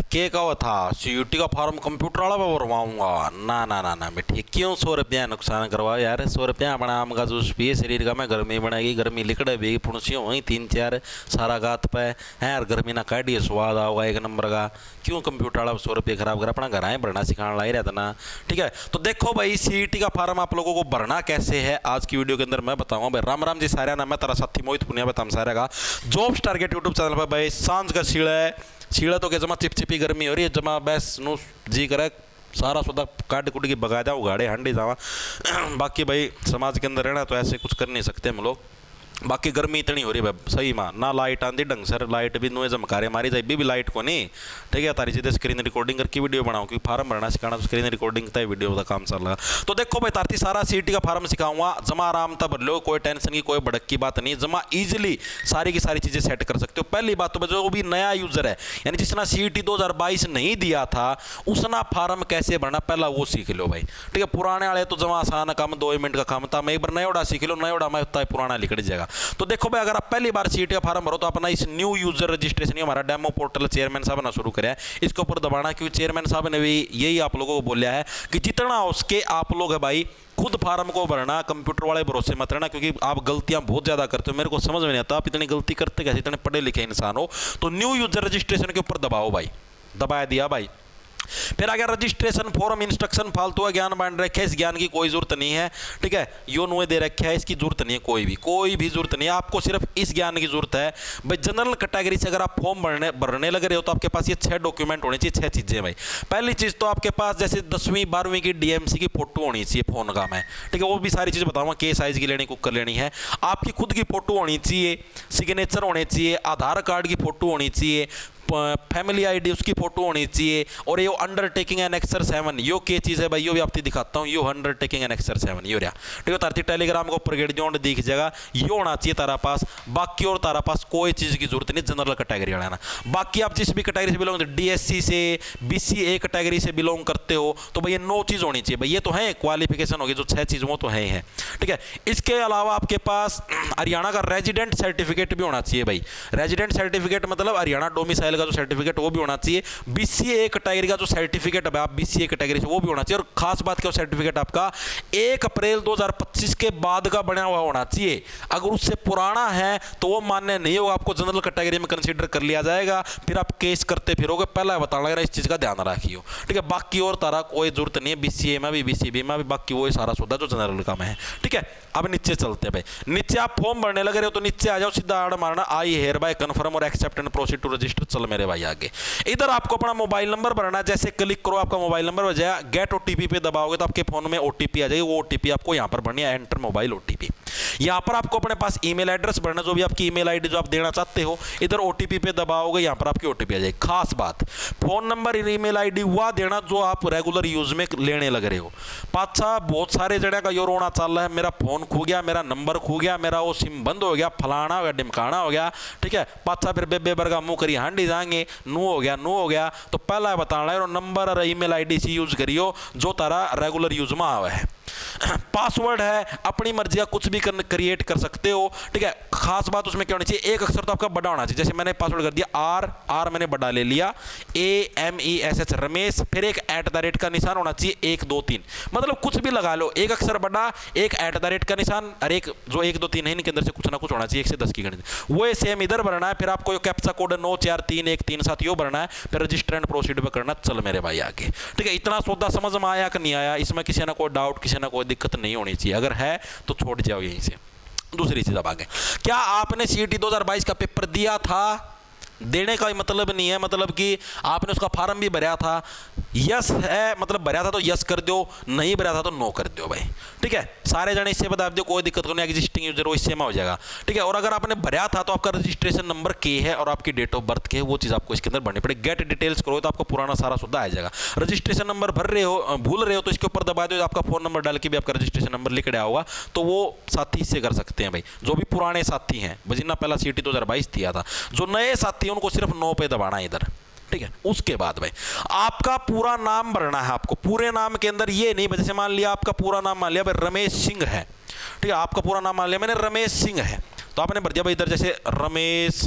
के कहो था सीयूटी का फार्म कंप्यूटर वाला मैं भरवाऊंगा। ना ना ना ना बेटी, क्यों 100 रुपया नुकसान करवाओ यार। 100 रुपया अपना आम का जूस पिए, शरीर का मैं गर्मी बनाएगी, गर्मी लिकड़े भी पुणसियों वहीं 3-4 सारा गात पे है यार, गर्मी ना काटिए, स्वाद आओगा एक नंबर का। क्यों कंप्यूटर वाला 100 रुपये खराब कर, अपना घर आए भरना सिखाने ला रहता ना। ठीक है, तो देखो भाई सीईटी का फार्म आप लोगों को भरना कैसे है आज की वीडियो के अंदर मैं बताऊंगा भाई। राम राम जी सारे ना, मैं तेरा साथी मोहित पुनिया बताऊँ सारे का जॉब्स टारगेट यूट्यूब चैनल पर भाई। सांझ का सीढ़ा तो क्या जमा चिपचिपी गर्मी हो रही है, जमा बस नु जी करे सारा सौदा काट कुट की भगा जाओ, गाड़े हंडी जावा। बाकी भाई समाज के अंदर रहना तो ऐसे कुछ कर नहीं सकते हम लोग। बाकी गर्मी इतनी हो रही है भाई, सही मां ना लाइट आती ढंग से, लाइट भी नुए जमकारे मारी जाए भी लाइट को नहीं। ठीक है, तारी सीधे स्क्रीन रिकॉर्डिंग करके वीडियो बनाऊँ, क्योंकि फार्म भरना सिखाना तो स्क्रीन रिकॉर्डिंग तय वीडियो का काम चल रहा। तो देखो भाई तारती सारा सीटी का फार्म सिखाऊंगा, जमा आराम तब भर लो, कोई टेंशन की कोई भड़क की बात नहीं, जमा इजिली सारी की सारी चीजें सेट कर सकते हो। पहली बात तो जो भी नया यूजर है, यानी जिसने सीटी 2022 नहीं दिया था उसना फार्म कैसे भरना पहला वो सीख लो भाई। ठीक है, पुराने वाले तो जमा आसान काम 2 मिनट का काम था, मैं एक बार नया सीख लो, नया मैं उतना पुराना लिखट जाएगा। तो देखो भाई अगर आप पहली बार सीटी का फार्म भरो तो अपना इस न्यू यूजर रजिस्ट्रेशन हमारा डेमो पोर्टल चेयरमैन साहब ने शुरू कराया, इसके ऊपर दबाना, क्योंकि चेयरमैन साहब ने भी यही आप लोगों को बोला है कि जितना उसके आप लोग है भाई खुद फार्म को भरना, कंप्यूटर वाले भरोसे मत रहना, क्योंकि आप गलतियां बहुत ज्यादा करते हो। मेरे को समझ में नहीं आता आप इतनी गलती करते कैसे, इतने पढ़े लिखे इंसान हो। तो न्यू यूजर रजिस्ट्रेशन के ऊपर दबाओ भाई, दबाया दिया भाई। फिर आ गया रजिस्ट्रेशन फॉर्म इंस्ट्रक्शन, फालतू का ज्ञान बांट रखे, इस ज्ञान की कोई जरूरत नहीं है। ठीक है, यो नुए दे रखे है, इसकी जरूरत नहीं है, कोई भी जरूरत नहीं है आपको, सिर्फ इस ज्ञान की जरूरत है भाई। जनरल कैटेगरी से अगर आप फॉर्म भरने लग रहे हो तो आपके पास ये 6 डॉक्यूमेंट होने चाहिए, 6 चीजें भाई। पहली चीज तो आपके पास जैसे 10वीं 12वीं की डीएमसी की फोटो होनी चाहिए फोन का मैं। ठीक है, वो भी सारी चीजें बताऊंगा, के साइज की लेनी कुकर लेनी है, आपकी खुद की फोटो होनी चाहिए, सिग्नेचर होने चाहिए, आधार कार्ड की फोटो होनी चाहिए, फैमिली आईडी उसकी फोटो होनी चाहिए, और ये अंडरटेकिंग एनेक्सर 7 यो क्या चीज़ है भाई, यो भी आपको दिखाता हूँ, यो अंडरटेकिंग एनेक्सर 7 यो रहा। ठीक है, तारती टेलीग्राम को प्रगेट जोड़ दिख जाएगा, यो होना चाहिए तारा पास। बाकी और तारा पास कोई चीज़ की जरूरत नहीं, जनरल कैटेगरी वाला ना। बाकी आप जिस भी कैटेगरी से बिलोंग, डीएससी से बीसीए कैटेगरी से बिलोंग करते हो तो भाई ये 9 चीज़ होनी चाहिए भाई। ये तो है क्वालिफिकेशन होगी, जो 6 चीज़ वो तो है। ठीक है, इसके अलावा आपके पास हरियाणा का रेजिडेंट सर्टिफिकेट भी होना चाहिए भाई। रेजिडेंट सर्टिफिकेट मतलब हरियाणा डोमिसाइल का जो सर्टिफिकेट वो भी होना चाहिए। बीसीए कैटेगरी का जो सर्टिफिकेट है आप बीसीए कैटेगरी से वो भी होना चाहिए। और खास बात क्या, सर्टिफिकेट आपका 1 अप्रैल 2025 के बाद का बना हुआ होना चाहिए। अगर उससे पुराना है तो वो मान्य नहीं होगा, आपको जनरल कैटेगरी में कंसीडर कर लिया जाएगा, फिर आप केस करते फिरोगे। पहला बताना लग इस चीज का ध्यान रखियो। ठीक है, बाकी और तारा कोई जरूरत नहीं है, बीसीए में भी बीसीबी में भी, बाकी वही सारा सौदा जो जनरल का में है। ठीक है, अब नीचे चलते हैं भाई। नीचे आप फॉर्म भरने लग रहे हो तो नीचे आ जाओ, सीधा आड़ मारना आई हेयर बाय कन्फर्म और accept and proceed to register. चल मेरे भाई आगे इधर आपको अपना मोबाइल नंबर भरना है, जैसे क्लिक करो आपका मोबाइल नंबर हो जाएगा, गेट ओटीपी पे दबाओगे तो आपके फोन में ओटीपी आ जाएगी, वो ओटीपी आपको यहां पर भरनी है, एंटर मोबाइल ओटीपी। यहां पर आपको अपने पास ईमेल एड्रेस भरना, जो भी आपकी ईमेल आईडी जो आप देना चाहते हो, इधर ओटीपी पे दबाओगे, यहां पर आपकी ओटीपी आ जाएगी। खास बात, फोन नंबर ईमेल आईडी वह देना जो आप रेगुलर यूज में लेने लग रहे हो। पाछा बहुत सारे जगह का यो रोना चल रहा है, मेरा फोन खो गया, मेरा नंबर खो गया, मेरा वो सिम बंद हो गया, फलाना हो गया, ढिमकाना हो गया। ठीक है, पाछा फिर बेबे बरगा मुंह करी हांडी जाएंगे, नो हो गया। तो पहला बताना है नंबर और ईमेल आईडी से यूज करियो जो तारा रेगुलर यूज में आवा है। पासवर्ड है अपनी मर्जी का कुछ भी क्रिएट कर सकते हो। ठीक है, खास बात उसमें क्या होनी चाहिए, एक अक्षर तो आपका बड़ा होना चाहिए। जैसे मैंने पासवर्ड कर दिया आर मैंने बड़ा ले लिया, AMESH रमेश, फिर एक @ का निशान होना चाहिए 1 2 3, मतलब कुछ भी लगा लो, एक अक्षर बड़ा, एक @ का निशान, और एक जो 1 2 3 है इनके अंदर से कुछ ना कुछ होना चाहिए, 1 से 10 की गणित वो सेम इधर भरना है। फिर आपको कैप्चा कोड 943137 यो भरना है, फिर रजिस्टर एंड प्रोसीड पे करना। चल मेरे भाई आगे। ठीक है, इतना सौदा समझ में आया कि नहीं आया, इसमें किसी ना कोई डाउट, किसी ना कोई दिक्कत नहीं होनी चाहिए, अगर है तो छोड़ जाओ यहीं से। दूसरी चीज अब आगे, क्या आपने सीईटी 2022 का पेपर दिया था? देने का मतलब नहीं है, मतलब कि आपने उसका फार्म भी भरा था, यस है मतलब भरा था तो यस कर दो, नहीं भरा था तो नो कर दो भाई। ठीक है, सारे जने इससे बता दो, कोई दिक्कत नहीं, एग्जिस्टिंग यूजर वो इससे में हो जाएगा। ठीक है, और अगर आपने भरा था तो आपका रजिस्ट्रेशन नंबर के है और आपकी डेट ऑफ बर्थ के है, वो चीज़ आपको इसके अंदर भरनी पड़ेगी। गेट डिटेल्स करो तो आपको पुराना सारा सुधा आ जाएगा। रजिस्ट्रेशन नंबर भर रहे हो, भूल रहे हो तो इसके ऊपर दबा दो, आपका फोन नंबर डाल के भी आपका रजिस्ट्रेशन नंबर लिख रहा होगा, तो वो साथी इससे कर सकते हैं भाई, जो भी पुराने साथी हैं, जिन्ना पहला सीईटी 2022 दिया था। जो नए साथी हैं उनको सिर्फ 9 पे दबाना है इधर। ठीक है, उसके बाद भाई आपका पूरा नाम भरना है। आपको पूरे नाम के अंदर ये नहीं, जैसे मान लिया आपका पूरा नाम मान लिया भाई रमेश सिंह है। ठीक है, आपका पूरा नाम मान लिया मैंने रमेश सिंह है, तो आपने भर दिया भाई इधर जैसे रमेश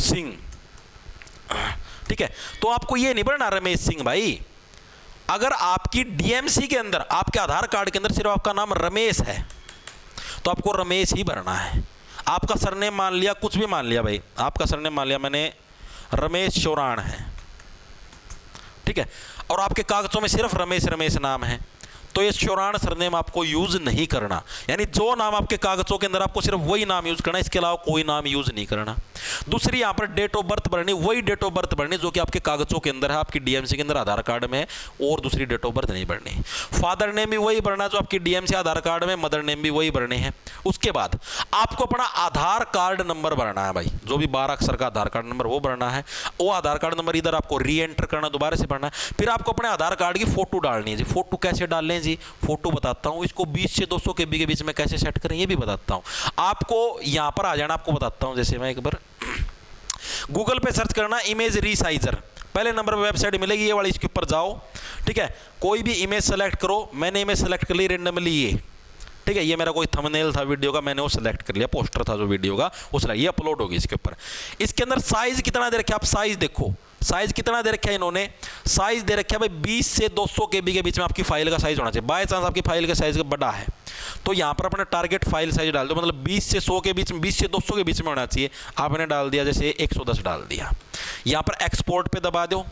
सिंह। ठीक है, तो आपको ये नहीं भरना रमेश सिंह भाई। अगर आपकी डीएमसी के अंदर, आपके आधार कार्ड के अंदर सिर्फ आपका नाम रमेश है तो आपको रमेश ही भरना है। आपका सरनेम मान लिया, कुछ भी मान लिया भाई, आपका सरनेम मान लिया मैंने रमेश चौरान है, ठीक है, और आपके कागजों में सिर्फ रमेश रमेश नाम है, तो ये चौरान सरनेम आपको यूज नहीं करना। यानी जो नाम आपके कागजों के अंदर आपको सिर्फ वही नाम यूज करना, इसके अलावा कोई नाम यूज नहीं करना। दूसरी यहाँ पर डेट ऑफ बर्थ भरनी, वही डेट ऑफ बर्थ भरनी जो कि आपके कागजों के अंदर है, आपकी डीएमसी के अंदर आधार कार्ड में है, और दूसरी डेट ऑफ बर्थ नहीं भरनी। फादर नेम भी वही भरना जो आपकी डीएमसी आधार कार्ड में, मदर नेम भी वही भरने हैं। उसके बाद आपको अपना आधार कार्ड नंबर भरना है भाई, जो भी 12 अक्षर का आधार कार्ड नंबर वो भरना है। वो आधार कार्ड नंबर इधर आपको री एंटर करना, दोबारा से भरना है। फिर आपको अपने आधार कार्ड की फोटो डालनी है जी। फोटो कैसे डाल लें जी, फोटो बताता हूँ। इसको 20 से 200 KB के बीच में कैसे सेट करें ये भी बताता हूँ आपको। यहाँ पर आ जाना, आपको बताता हूँ। जैसे मैं एक बार गूगल पे सर्च करना इमेज रीसाइजर, पहले नंबर पर वेबसाइट मिलेगी ये वाली, इसके ऊपर जाओ, ठीक है। कोई भी इमेज सेलेक्ट करो, मैंने इमेज सेलेक्ट कर ली रेंडमली ये, ठीक है। ये मेरा कोई थंबनेल था वीडियो का, मैंने वो सेलेक्ट कर लिया, पोस्टर था जो वीडियो का वो सेलेक्ट, ये अपलोड होगी इसके ऊपर। इसके अंदर साइज कितना दे रखा है, आप साइज देखो, साइज कितना दे रखा है इन्होंने, साइज दे रखा है भाई 20 से 200 KB के बीच में आपकी फाइल का साइज होना चाहिए। बाय चांस आपकी फाइल का साइज बड़ा है तो यहाँ पर अपने टारगेट फाइल साइज डाल दो, मतलब 20 से 100 के बीच में, 20 से 200 के बीच में होना चाहिए। आपने डाल दिया जैसे 110 डाल दिया, यहाँ पर एक्सपोर्ट पे दबा दो,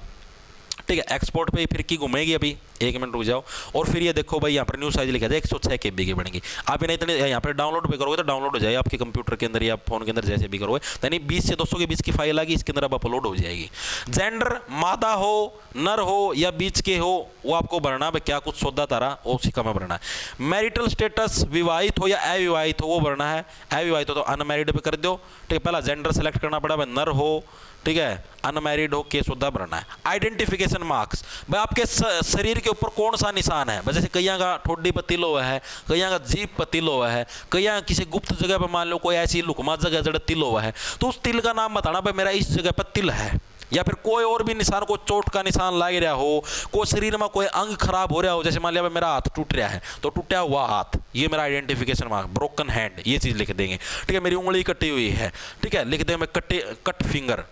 ठीक है। एक्सपोर्ट पे फिर की घूमेगी, अभी 1 मिनट रुक जाओ, और फिर ये देखो भाई यहाँ पर न्यू साइज लिखा था 106 KB की बनेगी। आप इन्हें इतने यहाँ पर डाउनलोड पे करोगे तो डाउनलोड हो जाएगी आपके कंप्यूटर के अंदर या फोन के अंदर, जैसे भी करोगे। यानी 20 से 200 के बीच की फाइल आएगी, इसके अंदर अब अपलोड हो जाएगी। जेंडर मादा हो, नर हो या बीच के हो, वो आपको भरना भाई, क्या कुछ सौदा तारा वो उसी का में भरना है। मैरिटल स्टेटस विवाहित हो या अविवाहित हो वो भरना है। अविवाहित हो तो अनमैरिड पे कर दो, ठीक है। पहला जेंडर सेलेक्ट करना पड़ा भाई, नर हो, ठीक है, अनमैरिड हो, केस सुधा भरना है। आइडेंटिफिकेशन मार्क्स भाई, आपके शरीर के ऊपर कौन सा निशान है, जैसे कईयां का ठोडी पर तिल हुआ है, कईयां का जीप पर तिल हुआ है, कईयां किसी गुप्त जगह पर मान लो कोई ऐसी लुकमा जगह जड़ तिल हुआ है, तो उस तिल का नाम बताना भाई मेरा इस जगह पर तिल है। या फिर कोई और भी निशान, को चोट का निशान लग रहा हो, कोई शरीर में कोई अंग खराब हो रहा हो, जैसे मान लिया मेरा हाथ टूट रहा है तो टूटा हुआ हाथ, ये मेरा आइडेंटिफिकेशन मार्क, ब्रोकन हैंड, ये चीज़ लिख देंगे, ठीक है। मेरी उंगली कटी हुई है, ठीक है, लिख देंगे कट फिंगर,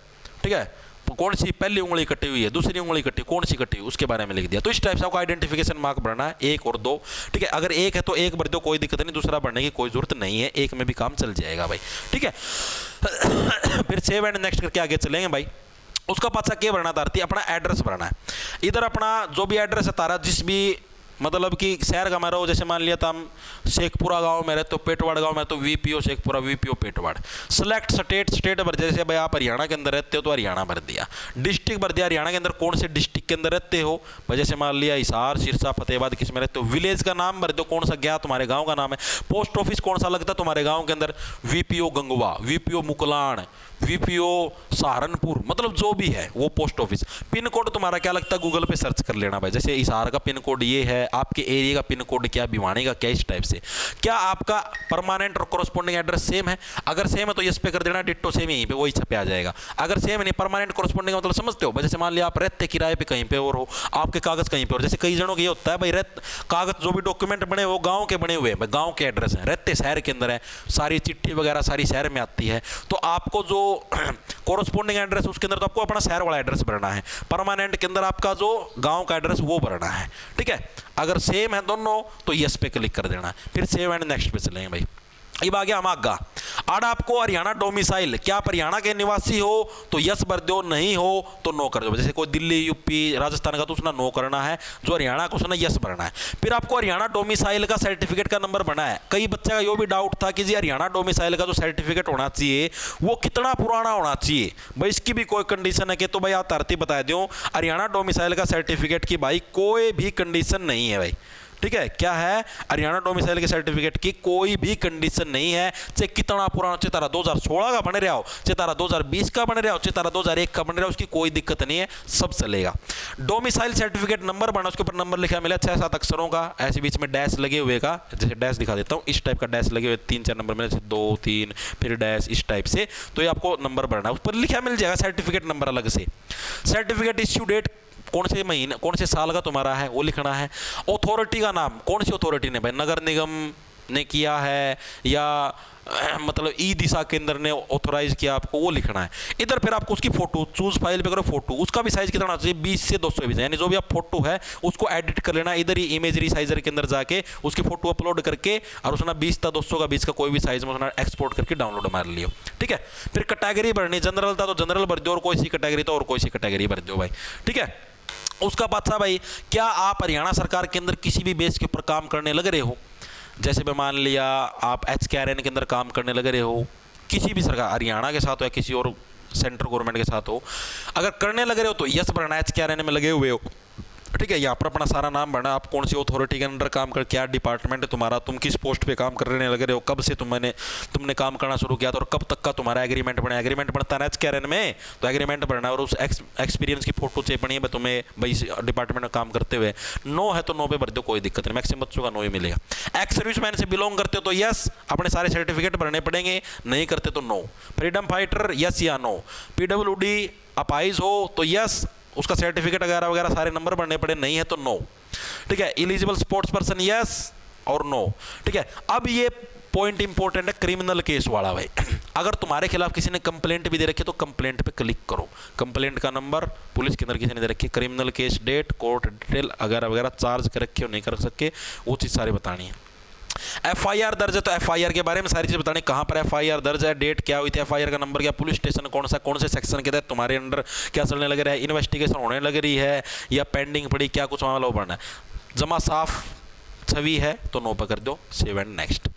ठीक है। कौन सी पहली उंगली कटी हुई है, दूसरी उंगली कटी, कौन सी कटी, उसके बारे में लिख दिया। तो इस टाइप से आपको आइडेंटिफिकेशन मार्क भरना है, 1 और 2, ठीक है। अगर 1 है तो 1 भर दो, कोई दिक्कत नहीं, दूसरा भरने की कोई जरूरत नहीं है, 1 में भी काम चल जाएगा भाई, ठीक है। फिर सेव एंड नेक्स्ट करके आगे चलेंगे भाई। उसका पाछा क्या भरना था, अपना एड्रेस भरना है। इधर अपना जो भी एड्रेस है तारा, जिस भी मतलब कि शहर का मैं रहो, जैसे मान लिया था हम शेखपुरा गांव में रहते तो पेटवाड़ गांव में तो VPO Sheikhpura, VPO Petwar. Select state, state भर, जैसे भाई आप हरियाणा के अंदर रहते हो तो हरियाणा भर दिया। डिस्ट्रिक्ट भर दिया, हरियाणा के अंदर कौन से डिस्ट्रिक्ट के अंदर रहते हो भाई, जैसे मान लिया हिसार, सिरसा, फतेहाबाद किस में रहते हो। विलेज का नाम भर दो, कौन सा गया तुम्हारे गाँव का नाम है। पोस्ट ऑफिस कौन सा लगता है तुम्हारे गाँव के अंदर, VPO Gangwa, VPO मुकलान, VPO Saharanpur, मतलब जो भी है वो पोस्ट ऑफिस। पिन कोड तुम्हारा क्या लगता है, गूगल पे सर्च कर लेना भाई, जैसे हिसार का पिन कोड ये है, आपके एरिया का पिन कोड क्या, भिवानी का क्या, इस टाइप से। क्या आपका परमानेंट और कोरस्पोंडिंग एड्रेस सेम है, अगर सेम है तो यस पे कर देना, डिट्टो सेम यहीं पे वही छपे आ जाएगा। अगर सेम नहीं, परमानेंट कोरस्पोंडिंग मतलब समझते हो, जैसे मान लिया आप रहते किराए पे कहीं पे और हो, आपके कागज कहीं पे और, जैसे कई जनों को ये होता है भाई कागज जो भी डॉक्यूमेंट बने वो गाँव के बने हुए हैं, गाँव के एड्रेस हैं, रहते शहर के अंदर है, सारी चिट्ठी वगैरह सारी शहर में आती है, तो आपको जो कोरस्पोंडिंग एड्रेस उसके अंदर तो आपको अपना शहर वाला एड्रेस भरना है, परमानेंट के अंदर आपका जो गांव का एड्रेस वो भरना है, ठीक है। अगर सेम है दोनों तो यस पे क्लिक कर देना, फिर सेव एंड नेक्स्ट पे चलेंगे भाई। अब आ गया हम आगा, आड़ आपको हरियाणा डोमिसाइल, क्या आप हरियाणा के निवासी हो तो यस भर दो, नहीं हो तो नो कर दो। जैसे कोई दिल्ली, यूपी, राजस्थान का तो उसने नो करना है, जो हरियाणा का उसने यस भरना है। फिर आपको हरियाणा डोमिसाइल का सर्टिफिकेट का नंबर बना है। कई बच्चे का ये भी डाउट था कि जी हरियाणा डोमिसाइल का जो सर्टिफिकेट होना चाहिए वो कितना पुराना होना चाहिए भाई, इसकी भी कोई कंडीशन है कि, तो भाई आप तरती बता दो, हरियाणा डोमिसाइल का सर्टिफिकेट की भाई कोई भी कंडीशन नहीं है भाई, ठीक है। क्या है, हरियाणा डोमिसाइल के सर्टिफिकेट की कोई भी कंडीशन नहीं है, चाहे कितना पुराना, चाहे तारा 2016 का बन रहा हो, चाहे तारा 2020 का बन रहा हो, चाहे तारा 2001 का बन रहा हो, उसकी कोई दिक्कत नहीं है, सब चलेगा। डोमिसाइल सर्टिफिकेट नंबर बना, उसके ऊपर नंबर लिखा मिला 6-7 अक्षरों का, ऐसे बीच में डैश लगे हुए का, जैसे डैश दिखा देता हूँ, इस टाइप का डैश लगे हुए 3-4 नंबर में, जैसे 2, 3 फिर डैश, इस टाइप से, तो ये आपको नंबर भरना है, उस पर लिखा मिल जाएगा सर्टिफिकेट नंबर अलग से। सर्टिफिकेट इश्यू डेट कौन से महीने, कौन से साल का तुम्हारा है वो लिखना है। अथॉरिटी का नाम, कौन सी अथॉरिटी ने भाई, नगर निगम, ने किया है या मतलब ई दिशा केंद्र ने ऑथोराइज किया आपको, वो लिखना है। इधर फिर आपको उसकी फोटो, चूज फाइल पे करो फोटो, उसका भी साइज कितना होना चाहिए 20 से 200 MB, यानी जो भी आप फोटो है उसको एडिट कर लेना इधर ही इमेज रिसाइजर के अंदर जाके, उसकी फोटो अपलोड करके और उसने 20 था 200 का 20 का कोई भी साइज में उसने एक्सपोर्ट करके डाउनलोड मार लियो। ठीक है, फिर कैटेगरी भरनी, जनरल था तो जनरल भर दो, और कोई सी कैटेगरी था और कोई सी कैटेगरी भर दो भाई। ठीक है, उसका बाद था भाई, क्या आप हरियाणा सरकार के अंदर किसी भी बेस के ऊपर काम करने लग रहे हो? जैसे मैं मान लिया आप HKRN के अंदर काम करने लग रहे हो, किसी भी सरकार, हरियाणा के साथ हो या किसी और सेंट्रल गवर्नमेंट के साथ हो, अगर करने लग रहे हो तो यस भरना, HKRN में लगे हुए हो। ठीक है, यहाँ पर अपना सारा नाम भरना, आप कौन सी अथॉरिटी के अंडर काम कर, क्या डिपार्टमेंट है तुम्हारा, तुम किस पोस्ट पे काम करने लग रहे हो, कब से तुमने काम करना शुरू किया था और कब तक का तुम्हारा एग्रीमेंट बना। एग्रीमेंट बनता है HKRN में, तो एग्रीमेंट भरना और उस एक्सपीरियंस की फोटो चाहिए पड़ी है तुम्हें भाई डिपार्टमेंट में काम करते हुए। नो है तो नो पे भर दो, कोई दिक्कत नहीं, मैक्सिमम बच्चों का नो ही मिलेगा। एक्स सर्विसमैन से बिलोंग करते हो तो यस, अपने सारे सर्टिफिकेट भरने पड़ेंगे, नहीं करते तो नो। फ्रीडम फाइटर यस या नो। PWD अपाइज हो तो यस, उसका सर्टिफिकेट वगैरह वगैरह सारे नंबर भरने पड़े, नहीं है तो नो। ठीक है, एलिजिबल स्पोर्ट्स पर्सन यस और नो। ठीक है, अब ये पॉइंट इंपॉर्टेंट है क्रिमिनल केस वाला भाई। अगर तुम्हारे खिलाफ किसी ने कंप्लेंट भी दे रखी है तो कंप्लेंट पे क्लिक करो, कंप्लेंट का नंबर पुलिस के अंदर किसी ने दे रखी है, criminal case date, court detail वगैरह वगैरह, चार्ज कर रखे हो नहीं कर सके, वो चीज़ सारी बतानी है। FIR दर्ज है तो FIR के बारे में सारी चीज बतानी, कहां पर FIR दर्ज है, डेट क्या हुई थी, FIR का नंबर क्या, पुलिस स्टेशन कौन सा, कौन से सेक्शन के तहत तुम्हारे अंडर क्या चलने लग रहा है, इन्वेस्टिगेशन होने लग रही है या पेंडिंग पड़ी, क्या कुछ मामला बढ़ना है। जमा साफ छवि है तो नो पकड़ दो, सेव एंड नेक्स्ट।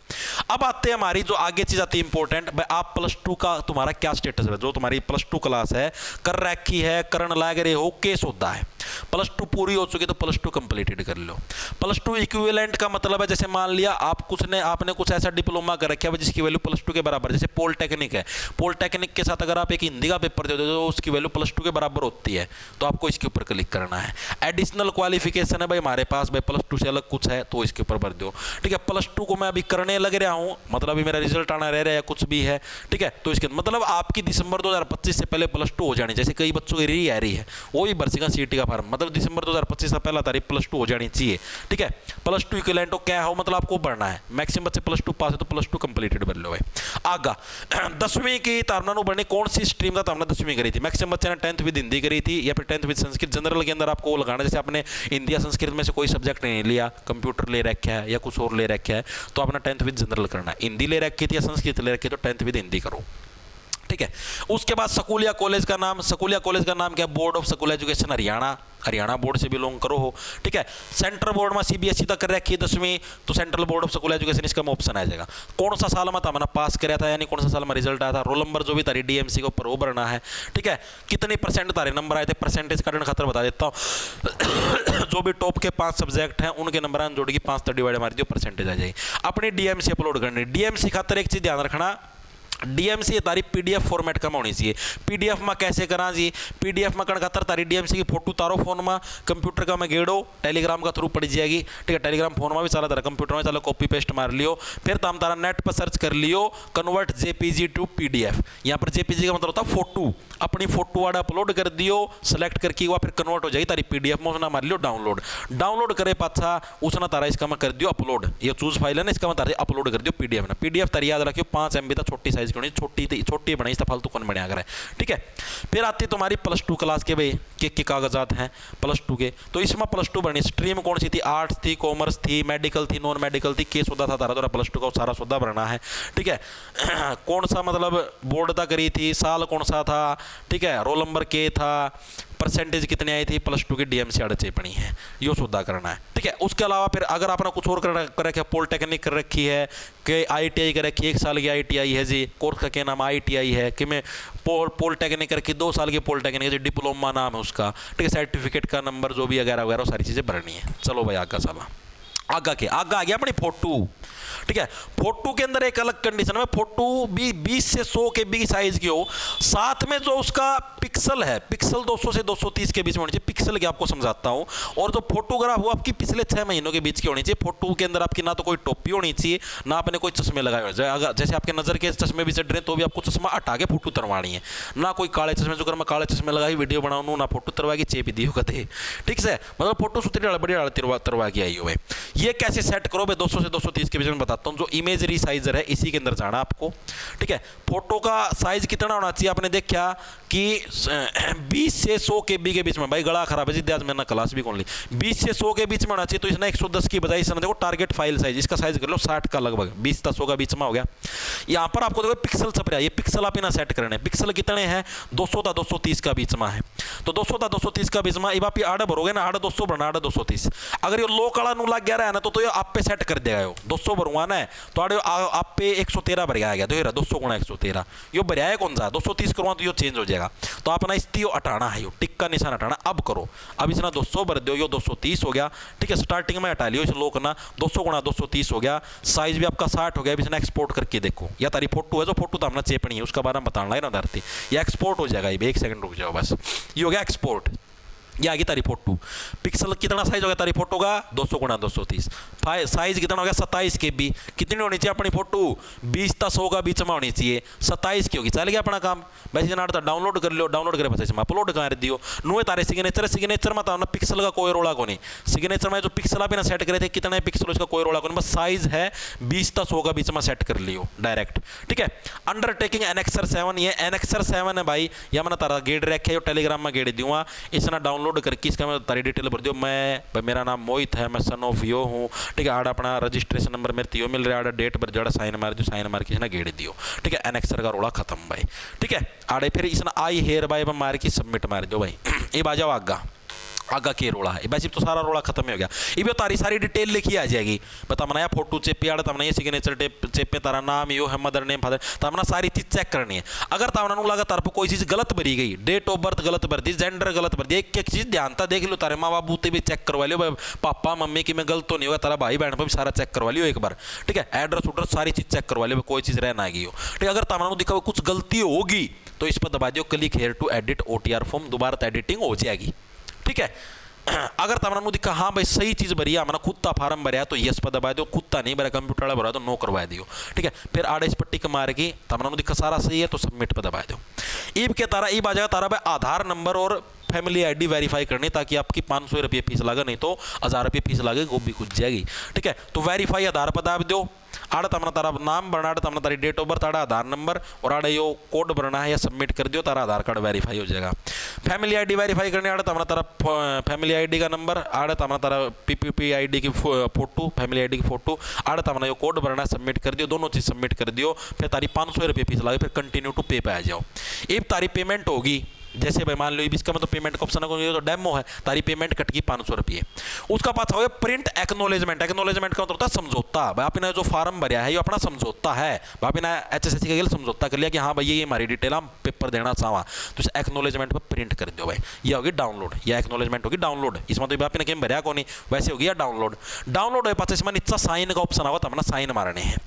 अब आते हैं हमारी जो आगे चीज आती है इंपॉर्टेंट भाई, आप +2 का तुम्हारा क्या स्टेटस है, जो तुम्हारी +2 क्लास है कर रखी है, करन लाग रहे हो, केस होता है। +2 पूरी हो चुकी तो +2 कंप्लीटेड कर लो। +2 इक्विवेलेंट का मतलब है जैसे मान लिया आपने कुछ ऐसा डिप्लोमा कर रखा है जिसकी वैल्यू +2 के बराबर, जैसे पॉलिटेक्निक है, पॉलिटेक्निक के साथ अगर आप एक हिंदी का पेपर दे दो तो उसकी वैल्यू +2 के बराबर होती है, तो आपको इसके ऊपर क्लिक करना है। एडिशनल क्वालिफिकेशन है भाई हमारे पास, भाई +2 से अलग कुछ है तो इसके ऊपर भर दो। ठीक है, +2 को मैं अभी करने लग रहा हूँ, मतलब अभी मेरा रिजल्ट आना रह रहा है कुछ भी है। ठीक है, तो इसके मतलब आपकी दिसंबर 2025 से पहले +2 हो जानी, जैसे कई बच्चों की री आ रही है वो भी भर सकेगा CET का फॉर्म, मतलब दिसंबर 2025 से पहला तारीख +2 हो जानी चाहिए। ठीक है, +2 इक्विवेलेंट क्या हो, मतलब आपको भरना है, मैक्सिमम बच्चे +2 पास है तो +2 कंप्लीटेड भर लो भाई। आगा 10वीं की तारना बढ़ने, कौन सी स्ट्रीम था, हमने 10वीं करी थी, मैक्सिमम बच्चे ने 10th विद हिंदी करी थी या फिर 10th विद संस्कृत। जनरल के अंदर आपको वो लगाना, जैसे आपने हिंदी या संस्कृत में से कोई सब्जेक्ट नहीं लिया, कंप्यूटर ले रखा है या कुछ और ले रखा है, तो आपने 10th विद जनरल करना है। हिंदी ले रखी थी या संस्कृत ले रखी है तो 10th विद हिंदी करो। ठीक है, उसके बाद स्कूलिया कॉलेज का नाम, स्कूलिया कॉलेज का नाम क्या, board of school education Haryana board से बिलोंग करो हो। ठीक है, सेंट्रल बोर्ड में CBSE तक कर रखी है 10वीं तो central board of school education इसका ऑप्शन आ जाएगा। कौन सा साल में हमने पास कराया था, यानी कौन सा साल में रिजल्ट आया था, रोल नंबर जो भी तारी DMC के ऊपर वो भरना है। ठीक है, कितनी % तारे नंबर आए थे, परसेंटेज का खातर बता देता हूँ। जो भी टॉप के 5 सब्जेक्ट हैं उनके नंबर जोड़ की 5 डिवाइड मार दियो, परसेंटेज आ जाएगी। अपनी DMC अपलोड करनी, DMC खातर एक चीज ध्यान रखना, DMC तारी PDF फॉर्मेट का होनी चाहिए। PDF में कैसे करा जी, PDF में खातर तारी DMC की फोटो तारो फोन में, कंप्यूटर का में गेड़ो, टेलीग्राम का थ्रू पड़ जाएगी। ठीक है, टेलीग्राम फोन में भी चला तारा, कंप्यूटर में चलो कॉपी पेस्ट मार लियो, फिर तुम तारा नेट पर सर्च कर लियो कन्वर्ट JPG टू PDF। यहाँ पर JPG का मतलब होता है फोटो, अपनी फोटो वाला अपलोड कर दियो, सेलेक्ट करके वह फिर कन्वर्ट हो जाएगी तारी PDF में, उसना मार लियो डाउनलोड करे पाछा उसना तारा इसका में कर दियो अपलोड, ये चूज फाइल है ना इसका में तारा अपलोड कर दियो PDF में। PDF तारी याद रखियो 5 MB तक छोटी साइज छोटी बनाई, फालतू कौन बढ़िया करे। ठीक है, फिर आती तुम्हारी +2 क्लास के भाई के कागजात हैं +2 के, तो इसमें +2 बनी, स्ट्रीम कौन सी थी, आर्ट्स थी, कॉमर्स थी, मेडिकल थी, नॉन मेडिकल थी, केस होता था तारा +2 का सारा सौदा भरना है। ठीक है, कौन सा मतलब बोर्ड तक करी थी, साल कौन सा था, ठीक है, रोल नंबर के था, परसेंटेज कितनी आई थी, +2 की DMC आड़ चाहिए पड़ी है, यो सौदा करना है। ठीक है, उसके अलावा फिर अगर आपने कुछ और कर रखा है, पॉलिटेक्निक कर रखी है कि ITI कर रखी है, 1 साल की ITI है जी, कोर्स का क्या नाम ITI है कि मैं पॉलिटेक्निक कर रखी 2 साल की पॉलिटेक्निक, डिप्लोमा नाम है उसका। ठीक है, सर्टिफिकेट का नंबर जो भी वगैरह वगैरह सारी चीज़ें भरनी है। चलो भाई आगा साला आगा आ गया अपनी फोटो। ठीक है, फोटो के अंदर एक अलग कंडीशन है, फोटो भी 20 से 100 KB की साइज की हो, साथ में जो उसका पिक्सल है, पिक्सल 200 से 230 के बीच में होनी चाहिए। पिक्सल की आपको समझाता हूं, और जो फोटोग्राफ वो आपकी पिछले 6 महीनों के बीच की होनी चाहिए। फोटो के अंदर आपकी ना तो कोई टोपी होनी चाहिए, ना आपने कोई चश्मे लगाए हुए, अगर जैसे आपके नजर के चश्मे भी चढ़ रहे हैं तो भी आपको चश्मा हटा के फोटो तरवानी है, ना कोई काले चश्मे, जो कर मैं काले चश्मे लगाई वीडियो बनाऊँ ना फोटो तरवा की चेप दी हो कदे। ठीक है, मतलब फोटो सुतरी बढ़िया तरवा के आई हुए। ये कैसे सेट करो भाई 200 से 230 के बीच में बताता हूँ। जो इमेज रिसाइजर है इसी के अंदर जाना आपको, ठीक है। फोटो का साइज कितना होना चाहिए, आपने देखा कि 20 से 100 KB के बीच में, भाई गला खराब है जी, आज मैंने क्लास भी कौन ली, 20 से 100 के बीच में होना चाहिए। तो इसने 110 की बजाय इसने देखो टारगेट फाइल साइज, इसका साइज कर लो 60 का लगभग, 20 से 100 का बीच में हो गया। यहाँ पर आपको देखो पिक्सल छप रहा है, ये पिक्सल आप इना सेट करने, पिक्सल कितने हैं 200 था 230 का बीच में है, तो 200 था 230 का बीच में। अब आप ये आड़ भरोगे ना, आड़ 200 भरना, आड़ 230, अगर ये लो काला नू लग गया रहा है ना तो ये आप पे सेट कर देगा। 200 भरवा ना है तो आड़े आप पे 113 भर गया, तो ये 200 गुणा 113, यो भरिया है कौन सा 230 करवा तो ये चेंज हो जाएगा। तो अपना इस्ती हटाना है, यो टिक का निशान हटाना। अब करो, अब इसना 200 भर दो, यो 230 हो गया, ठीक है। स्टार्टिंग में हटा लियो इस लो करना, 200 गुणा 230 हो गया, साइज भी आपका 60 हो गया। इसने एक्सपोर्ट करके देखो, या तारी फोटो है जो फोटो तो हमने चेपनी है उसका बारे में बताना है ना धरती, ये एक्सपोर्ट हो जाएगा। ये 1 सेकंड रुक जाओ बस, ये हो गया एक्सपोर्ट। ये आ गई तारी फोटो, पिक्सल कितना साइज हो गया तारी फोटो का 200 गुणा 230, साइज कितना हो गया 27 KB। कितनी होनी चाहिए अपनी फोटो 20 से 100 का बीच में होनी चाहिए, 27 की होगी, चल गया अपना काम। वैसे जना डाउनलोड कर लो, डाउनलोड करे पास अपलोड कर दियो। नुए तारे सिग्नेचर, सिग्नेचर में तो पिक्सल का कोई रोला को नहीं, सिग्नेचर में जो पिक्सल आप ना सेट करे थे कितना है पिक्सल उसका कोई रोला को नहीं, बस साइज है 20 से 100 का बीच में सेट कर लियो डायरेक्ट, ठीक है। अंडरटेकिंग एनेक्सर 7, ये एनेक्सर 7 है भाई, ये मैंने तारा गेड़ रखे टेलीग्राम में गेड़ दूंगा, इसना डाउनलोड करके इसका मैं तारी डिटेल भर दियो। मैं मेरा नाम मोहित है, मैं सन ऑफ यो हूँ, ठीक है। आड़ा अपना रजिस्ट्रेशन नंबर मेरे तियो मिल रहा है, आड़ा डेट भर जो साइन मार जो साइन मार के इसने गेड़ दियो, ठीक है। एनेक्सर का रोड़ा खत्म भाई, ठीक है। आड़े फिर इसने आई हेयर बाय मार के सबमिट मार दो भाई, ये बाजाओ आगा आगा के रोड़ा है बस, तो सारा रोड़ा खत्म हो गया। ये तारी सारी डिटेल लिखी आ जाएगी, बता मना फोटो चेपे आड़ा तमना ये सिग्नेचर चेपे तारा नाम यो है, मदर नेम फादर, तमना सारी चीज चेक करनी है। अगर तमना नु लगा तार पर कोई चीज गलत भरी गई, डेट ऑफ बर्थ गलत भर दी, जेंडर गलत भर दी, एक एक चीज ध्यान था देख लो, तारे माँ बाबू भी चेक करवा लियो, पापा मम्मी की में गलत तो नहीं होगा, तारा भाई बहन पर भी सारा चेक करवा लियो एक बार, ठीक है। एड्रेस उड्रेस सारी चीज चेक करवा लियो, कोई चीज रहना आएगी हो, ठीक है। अगर तमना दिखा कुछ गलती होगी तो इस पर दबा दियो click here to edit OTR form, दोबारा एडिटिंग हो जाएगी, ठीक है। अगर तमना दिखा हाँ भाई सही चीज भरी है, कुत्ता फार्म भरया तो यस पर दबा दो, कुत्ता नहीं भरा कंप्यूटर वाला भरा तो नो करवा दियो, ठीक है। फिर आड़े इस पर टिक मार के तमना दिखा सारा सही है तो सबमिट पर दबा दो। ईब के तारा ईब आ जाएगा तारा भाई आधार नंबर और फैमिली ID वेरीफाई करनी, ताकि आपकी 500 रुपये फीस लगा, नहीं तो 1000 रुपये फीस लगे गोभी कुछ जाएगी, ठीक है। तो वेरीफाई आधार पर दाब दो, आड़ा तमना तारा नाम भरना, आड़ा तमना तारी डेट ऑफ बर्थ, आड़ा आधार नंबर और आड़ा यो कोड भरना है या सबमिट कर दियो, तारा आधार कार्ड वेरीफाई हो जाएगा। फैमिली ID वेरीफाई करने आड़ा तमना तारा फैमिली ID का नंबर, आड़ा तमना तारा PPP ID की फोटो, फैमिली ID की फोटो, आड़ा तमना यो कोड भरना सबमिट कर दियो, दोनों चीज सबमिट कर दियो। फिर तारी 500 रुपये फीस लगे, फिर कंटिन्यू टू पे पे आ जाओ। एक तारी पेमेंट होगी, जैसे भाई मान लो इसका मतलब पेमेंट का ऑप्शन है तो डेमो है, तारी पेमेंट कट गई 500 रुपये। उसका पास हो गया प्रिंट एक्नोलेजमेंट, एक्नोलेजमेंट का मतलब होता है समझौता, भाई आपने जो फार्म भरया है ये अपना समझौता है, आपने HSSC के लिए समझौता कर लिया कि हाँ भाई ये हमारी डिटेल हम पेपर देना चाहवा, तो इस एक्नोलेजमेंट पर प्रिंट कर दो भाई। ये होगी डाउनलोड, या एक्नोलेजमेंट होगी डाउनलोड, इसमें तो आपने गेम भरया को नहीं, वैसे होगी डाउनलोड। डाउनलोड हो पास इसमें नीचा साइन का ऑप्शन आवा, तो अपना साइन मारने हैं,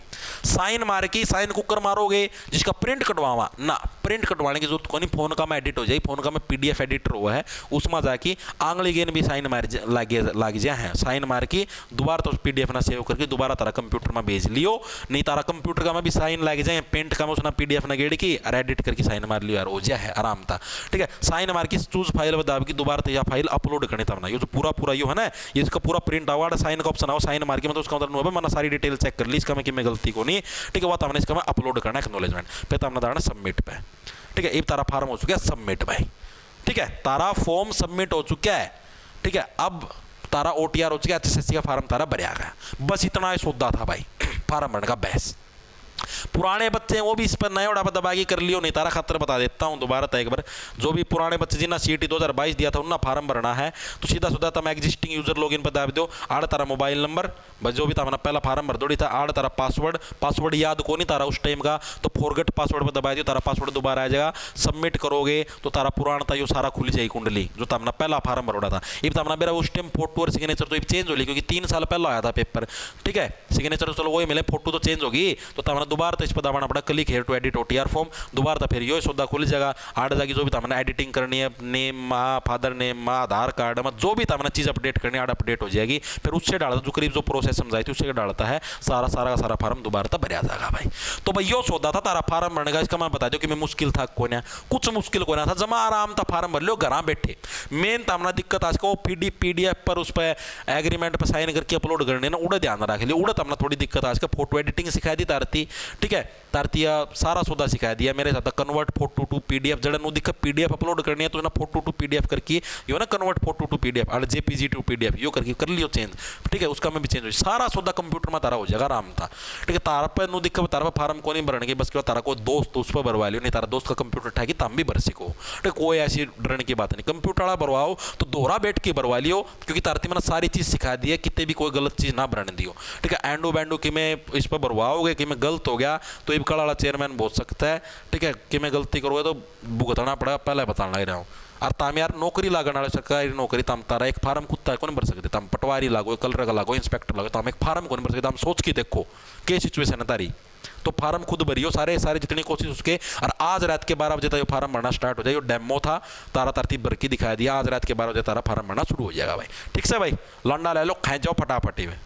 साइन मार के साइन कुकर मारोगे, जिसका प्रिंट कटवावा ना, प्रिंट कटवाने की जरूरत को नहीं, फोन का में एडिट हो जाए, फोन का में PDF एडिटर हुआ है उसमें जाके आंगली गेन भी साइन मार लाग जाए है, साइन मार के दोबारा तो PDF ना सेव करके दोबारा तारा कंप्यूटर में भेज लियो, नहीं तारा कंप्यूटर का में भी साइन लग जाए, पेंट का में उसना PDF ना गेड़ की और एडिट करके साइन मार लियो यार, हो जाए है आराम था, ठीक है। साइन मार के चूज फाइल बदाब की दोबारा तो यह फाइल अपलोड करने तब ना, ये जो पूरा यो है ना, ये इसका पूरा प्रिंट आवा, साइन का ऑप्शन आओ, साइन मार के मतलब उसका मतलब मैंने सारी डिटेल चेक कर ली, इसका में गलती को नहीं, ठीक है। वो तमने इसका मैं अपलोड करना एक्नोलेजमेंट, फिर तमने दाना सबमिट पे, ठीक है। एक तारा फार्म हो चुका है सबमिट भाई, ठीक है। तारा फॉर्म सबमिट हो चुका है, ठीक है। अब तारा OTR हो चुका है, HSSC का फार्म तारा भरया गया, बस इतना ही सौदा था भाई फार्म भरने का बहस। पुराने बच्चे हैं वो भी इस पर नया उड़ा दबागी कर लियो, नहीं तारा खतर बता देता हूँ दोबारा था एक बार, जो भी पुराने बच्चे जिन्हें CT 2022 दिया था उन्हें फार्म भरना है तो सीधा सीधा तम एग्जिस्टिंग यूजर लॉगिन पर दाब दो, आड़ तारा मोबाइल नंबर बस जो भी था पहला फार्म भर दौड़ी था, आड़ तारा पासवर्ड याद को नहीं तारा उस टाइम का, तो फॉरगेट पासवर्ड पर दबा दियो, तारा पासवर्ड दोबारा आ जाएगा, सबमिट करोगे तो तारा पुराना था यो सारा खुल जाएगी कुंडली जो तमना पहला फार्म भरोड़ा था। ये तमना मेरा उस टाइम फोटो और सिग्नेचर तो चेंज हो ली, क्योंकि 3 साल पहला आया था पेपर, ठीक है। सिग्नेचर तो चलो वही मिले, फोटो तो चेंज होगी, तो तमना दोबारा दोबारा इस पर दबाना पड़ा click here to edit OTR form, दोबारा फिर यो सौदा खुल जाएगा। आठ जाएगी जो भी तमने एडिटिंग करनी है, नेम माँ फादर नेम माँ आधार कार्ड में जो भी तमने चीज़ अपडेट करनी है आड़ अपडेट हो जाएगी। फिर उससे डालता जो करीब जो प्रोसेस समझाई थी उससे डालता है, सारा का सारा फार्म दोबारा तक भरिया जाएगा भाई। तो भाई यो सौदा था तारा फार्म भरने का। इसका मैं बता दो कि मैं मुश्किल था कोने, कुछ मुश्किल कोने था, जमा आराम था फार्म भर लो घर बैठे। मेन तमना दिक्कत आज को PDF पर उस पर एग्रीमेंट पर साइन करके अपलोड करने ना उड़ा ध्यान रख लिया। उड़ा तमना थोड़ी दिक्कत आज का, फोटो एडिटिंग सिखाई दी तारती, ठीक है तारती सारा सौदा सिखा दिया मेरे साथ। कन्वर्ट फोटो टू PDF जड़ा नो दिक्कत PDF अपलोड करनी है तो ना फोटो टू PDF करके यो ना कन्वर्ट फोटो टू PDF और JPG टू PDF यो करके कर लियो चेंज, ठीक है उसका में भी चेंज हो सारा सौदा कंप्यूटर में तारा हो जाएगा आराम था, ठीक है। तारा पर नो दिक्कत, तारा पर फार्म को नहीं भरने की, बस के तारा को दोस्त उस पर भरवा लियो, नहीं तारा दोस्त का कंप्यूटर उठाएगी तम भी भर सको, ठीक है कोई ऐसी डरने की बात नहीं। कंप्यूटर वाला भरवाओ तो दोहरा बैठ के भरवा लियो, क्योंकि तारती मैंने सारी चीज़ सिखा दी है, कितने भी कोई गलत चीज़ ना भरने दियो, ठीक है। एंडो बैंडो कि मैं इस पर भरवाओगे कि मैं गलत हो गया तो ये कड़ा वाला चेयरमैन बोल सकता है, ठीक है कि मैं गलती करूँगा तो भुगतना पड़ा, पहले बताना लग रहा हूँ। और ताम यार नौकरी लागण वाले सरकारी नौकरी तम तारा एक फार्म कुत्ता कौन भर सकते, तम पटवारी लागो कलर का लागो इंस्पेक्टर लागो, तम एक फार्म कौन भर सकते, हम सोच के देखो क्या सिचुएशन है तारी। तो फार्म खुद भरियो सारे जितनी कोशिश उसके। और आज रात के 12 बजे तक फार्म भरना स्टार्ट हो जाए, डेमो था तारा तरतीब भर के दिखाया दिया, आज रात के 12 बजे तारा फार्म भरना शुरू हो जाएगा भाई, ठीक से भाई लौंडा ले लो खाए जाओ फटाफटी में।